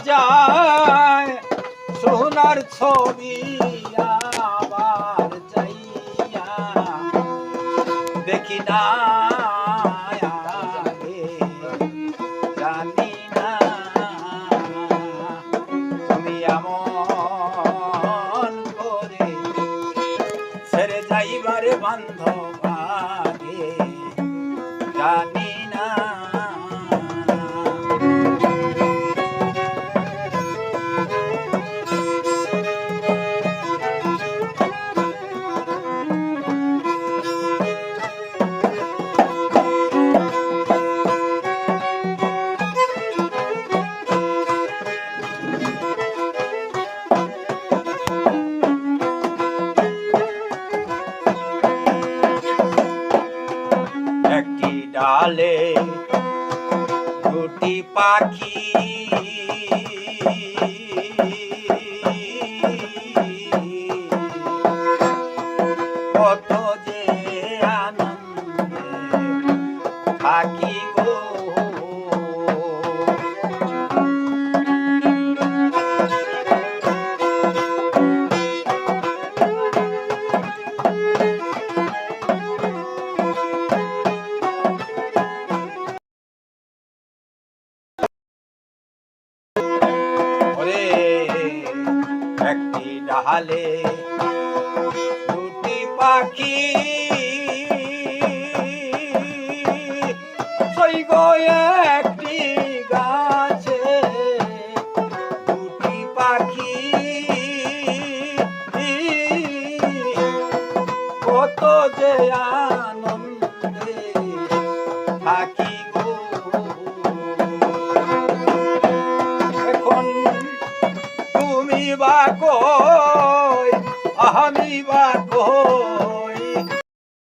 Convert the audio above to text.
যায় সোনার ছবি আবার যাইয়া দেখি না আগে জানি না তুমি এমন করে ছেড়ে যাইবারে বান্ধব আগে জানি না। একটি ডালে দুটি পাখি কত যে আনন্দে থাকি গো একটি ডালে দুটি পাখি সৈগ একটি গাছে দুটি পাখি কত যে আনন্দে থাকি গো এখন তুমি বা কই আমি বা কই